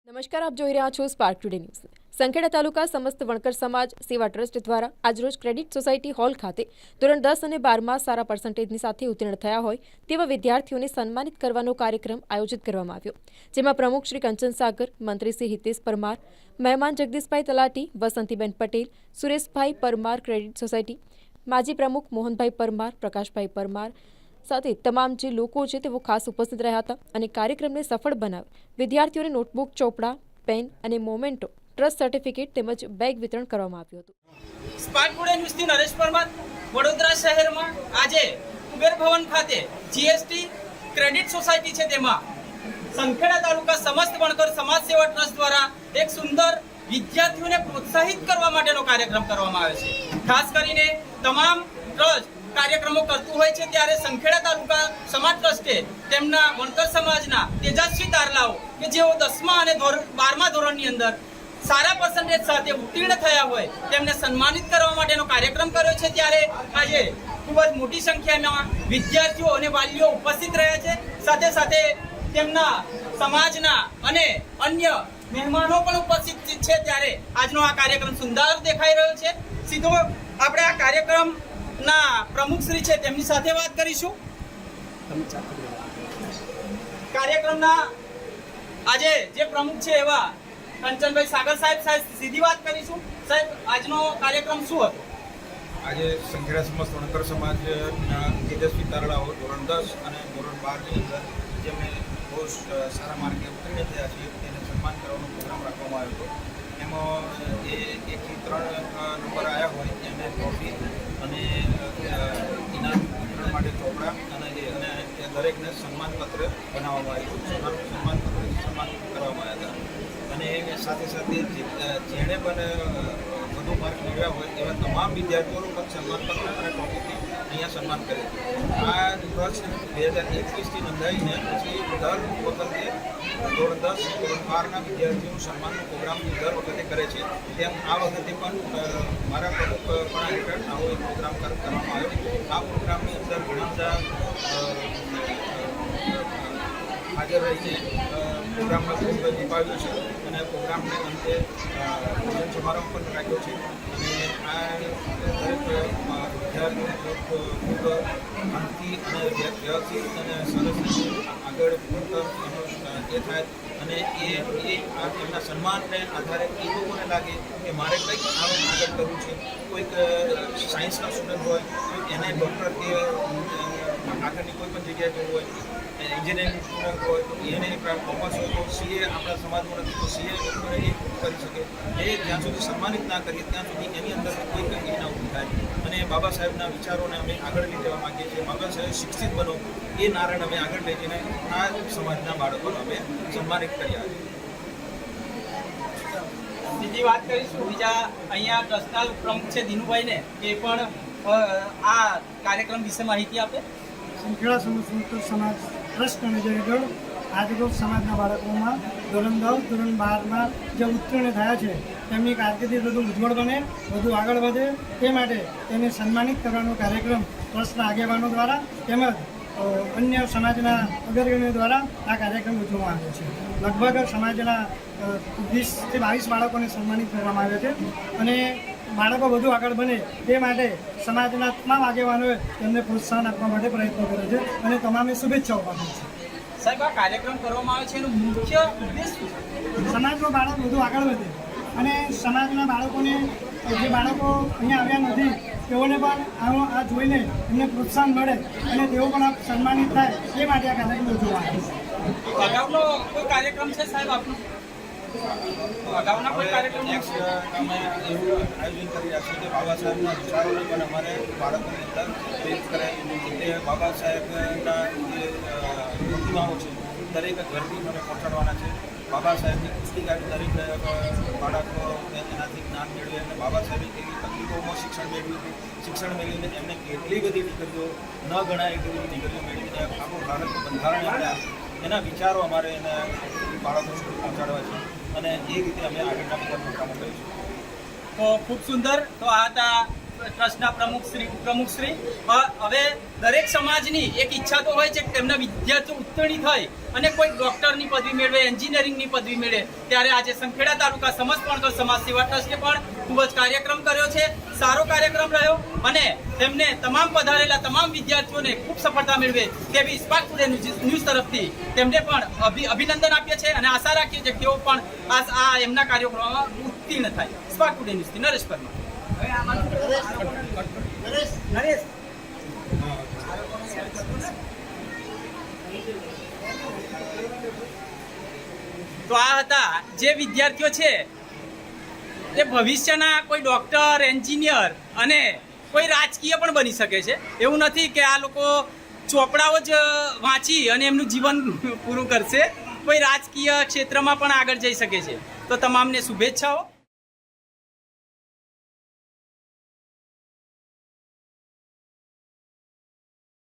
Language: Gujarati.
નમસ્કાર, આપ જોઈ રહ્યા છો સ્પાર્ક ટુડે ન્યૂઝ. સંખેડા તાલુકા સમસ્ત વણકર સમાજ સેવા ટ્રસ્ટ દ્વારા આજરોજ ક્રેડિટ સોસાયટી હોલ ખાતે ધોરણ 10 અને 12માં સારા પર્સન્ટેજની સાથે ઉત્તીર્ણ થયા હોય તેવા વિદ્યાર્થીઓને સન્માનિત કરવાનો કાર્યક્રમ આયોજિત કરવામાં આવ્યો, જેમાં પ્રમુખ શ્રી કંચન સાગર, મંત્રી શ્રી હિતેશ પરમાર, મહેમાન જગદીશભાઈ તલાટી, વસંતીબેન પટેલ, સુરેશભાઈ પરમાર ક્રેડિટ સોસાયટી, માજી પ્રમુખ મોહનભાઈ પરમાર, પ્રકાશભાઈ પરમાર સાથે તમામ જે લોકો છે તેઓ ખાસ ઉપસ્થિત રહ્યા હતા અને કાર્યક્રમને સફળ બનાવી વિદ્યાર્થીઓને નોટબુક, ચોપડા, પેન અને મોમેન્ટો, ટ્રસ્ટ સર્ટિફિકેટ તેમજ બેગ વિતરણ કરવામાં આવ્યું હતું. સ્પાર્ક ટુડે ન્યૂઝથી નરેશ પરમાર. વડોદરા શહેરમાં આજે કુબેર ભવન ખાતે જીએસટી ક્રેડિટ સોસાયટી છે તેમાં સંખેડા તાલુકા સમસ્ત વણકર સમાજ સેવા ટ્રસ્ટ દ્વારા એક સુંદર વિદ્યાર્થીઓને પ્રોત્સાહિત કરવા માટેનો કાર્યક્રમ કરવામાં આવે છે. ખાસ કરીને તમામ ટ્રસ્ટ કાર્યક્રમો કરતું હોય છે ત્યારે સંખેડા તાલુકા સમાજ ટ્રસ્ટે તેમના વણકર સમાજના તેજસ્વી તારલાઓ કે જેઓ 10મા અને 12મા ધોરણની અંદર સારા પર્સન્ટેજ સાથે ઉત્તીર્ણ થયા હોય તેમને સન્માનિત કરવા માટેનો કાર્યક્રમ કર્યો છે. ત્યારે આજે ખૂબ જ મોટી સંખ્યામાં વિદ્યાર્થીઓ અને વાલીઓ ઉપસ્થિત રહ્યા છે. સાથે સાથે તેમના સમાજના અને અન્ય મહેમાનો પણ ઉપસ્થિત છે. ત્યારે આજનો આ કાર્યક્રમ સુંદર દેખાઈ રહ્યો છે. સીધો આપણે આ કાર્યક્રમના પ્રમુખ શ્રી છે તેમની સાથે વાત કરીશું. કાર્યક્રમના આજે જે પ્રમુખ છે એવા કંચનભાઈ સાગર સાહેબ સીધી વાત કરીશું. સાહેબ, આજનો કાર્યક્રમ શું હતો? આજે સંખેડા સમસ્ત વણકર સમાજના તેજસ્વી તારલાઓ ધોરણ 10 અને ધોરણ 12ની અંદર જેમને બહુ સારા માર્કે ઉત્તીર્ણ થયા છે તેને સન્માન કરવાનો પ્રોગ્રામ રાખવામાં આવ્યો હતો. એમાં જે 1 થી 3 નંબર આવ્યા હોય એમને ટ્રોફી અને ઇનામ વિતરણ માટે ચોપડા અને દરેકને સન્માનપત્ર બનાવવામાં આવ્યું. સન્માનપત્ર સન્માન કરવામાં આવ્યા હતા અને સાથે સાથે જેણે પણ વધુ માર્ક મેળવ્યા હોય એવા તમામ વિદ્યાર્થીઓનું પણ સન્માનપત્ર અને ટ્રોફીથી અહીંયા સન્માન કરે છે. આ વર્ષ 2021થી નોંધાઈને પછી દર વખતે ધોરણ 10 ધોરણ 12ના વિદ્યાર્થીઓનું સન્માનનો પ્રોગ્રામ દર વખતે કરે છે. તેમ આ વખતે પણ મારા પ્રમુખપણા હેઠળ આવો એક પ્રોગ્રામ કરવામાં આવ્યો. આ પ્રોગ્રામની અંદર ઘણા બધા હાજર રહીને પ્રોગ્રામમાં ખૂબ નિભાવ્યો છે અને પ્રોગ્રામને અંતે ભોજન સમારંભ પણ રાખ્યો છે. અને આ દરેક વિદ્યાર્થીઓ ખૂબ શાંતિ અને વ્યવસ્થિત અને સરસ આગળ ભણતર એ થાય અને એમના સન્માનને આધારે એ લોકોને લાગે કે મારે કંઈક આગળ કરવું છે. કોઈક સાયન્સના સ્ટુડન્ટ હોય એને ડૉક્ટર કે આગળની કોઈ પણ જગ્યાએ જવું હોય, એન્જિનિયરિંગ સ્ટુડન્ટ હોય તો એને કોમર્સ હોય તો સીએ આપણા સમાજમાં નથી તો સીએ એ કરી શકે. એ જ્યાં સુધી સન્માનિત ના કરીએ ત્યાં સુધી એની અંદર કોઈ કંઈ ના ઊભી થાય. અને બાબા સાહેબના વિચારોને અમે આગળ લઈ જવા માગીએ છીએ. બાબા સાહેબ શિક્ષિત બનો એ નારાયણ અમે આગળ લઈ જઈને આ સમાજના બાળકોને અમે સન્માનિત કર્યા છે. બીજી વાત કરીશું બીજા અહીંયા ટ્રસ્ટના પ્રમુખ છે દિનુભાઈને, એ પણ આ કાર્યક્રમ વિશે માહિતી આપે. સંખેડા સમસ્ત સમાજ ટ્રસ્ટ મેનેજર હેઠળ આજરોજ સમાજના બાળકોમાં ધોરણ 10 ધોરણ 12માં જે ઉત્તીર્ણ થયા છે તેમની કારકિર્દી વધુ ઉજ્જવળ બને, વધુ આગળ વધે તે માટે તેને સન્માનિત કરવાનો કાર્યક્રમ ટ્રસ્ટના આગેવાનો દ્વારા તેમજ અન્ય સમાજના અગ્રણીઓ દ્વારા આ કાર્યક્રમ ઉજવવામાં આવ્યો છે. લગભગ સમાજના 20 થી 22 બાળકોને સન્માનિત કરવામાં આવે છે અને બાળકો વધુ આગળ બને તે માટે સમાજના તમામ આગેવાનોએ તેમને પ્રોત્સાહન આપવા માટે પ્રયત્નો કરે છે અને તમામે શુભેચ્છાઓ પાઠવે છે. સાહેબ, આ કાર્યક્રમ કરવામાં આવે છે એનું મુખ્ય ઉદ્દેશ શું છે? સમાજનું બાળક વધુ આગળ વધે અને સમાજના બાળકોને જે બાળકો અહીંયા આવ્યા નથી તેઓને પણ આ જોઈને એમને પ્રોત્સાહન મળે અને તેઓ પણ સન્માનિત થાય એ માટે આ કાર્યક્રમ ઉજવવામાં આવે છે. અગાઉનો કોઈ કાર્યક્રમ છે સાહેબ આપનો? અગાઉના કોઈ કાર્યક્રમ અમે એવું આયોજન કરી રહ્યા છીએ કે બાબા સાહેબના વિચારોને પણ અમારે બાળકોની અંદર પ્રેરિત કરે. તે બાબા સાહેબના જે પ્રતિમાઓ છે દરેક ઘરથી મને પહોંચાડવાના છે. બાબા સાહેબની પુસ્તિકા દરેક બાળકો એનાથી જ્ઞાન મેળવે અને બાબા સાહેબે કેવી તકલીફોમાં શિક્ષણ મેળવીને એમને કેટલી બધી દીકરીઓ ન ગણાય એટલી બધી દીકરીઓ મેળવીને આખું ભારતનું બંધારણ આપ્યા. એના વિચારો અમારે એને બાળકો સુધી પહોંચાડવા છે અને એ રીતે અમે આગળના બધા પ્રોગ્રામો કરીશું. તો ખૂબ સુંદર. તો આ હતા ટ્રસ્ટના પ્રમુખશ્રી હવે દરેક સમાજની એક ઈચ્છા તો હોય છે કે તેમના વિદ્યાર્થીઓ ઉત્તીર્ણ થઈ અને કોઈ ડોક્ટરની પદવી મેળવે, એન્જિનિયરિંગની પદવી મેળવે. ત્યારે આજે સંખેડા તાલુકા સમસ્ત વણકર સમાજ સેવા ટ્રસ્ટે પણ ખૂબ જ કાર્યક્રમ કર્યો છે. સારો કાર્યક્રમ રહ્યો અને તેમને તમામ પધારેલા તમામ વિદ્યાર્થીઓને ખૂબ સફળતા મેળવે તેવી સ્પાર્ક ટુડે ન્યૂઝ તરફથી તેમને પણ અભિનંદન આપીએ છીએ અને આશા રાખીએ છીએ કે તેઓ પણ આ એમના કાર્યક્રમમાં ઉત્તીર્ણ થાય. સ્પાર્ક ટુડે ન્યૂઝથી નરેશ પરમાર. તો આ હતા જે વિદ્યાર્થીઓ છે તે ભવિષ્યના કોઈ ડોક્ટર, એન્જિનિયર અને કોઈ રાજકીય પણ બની શકે છે. એવું નથી કે આ લોકો ચોપડાઓ જ વાંચી અને એમનું જીવન પૂરું કરશે. કોઈ રાજકીય ક્ષેત્રમાં પણ આગળ જઈ શકે છે. તો તમામને શુભેચ્છાઓ.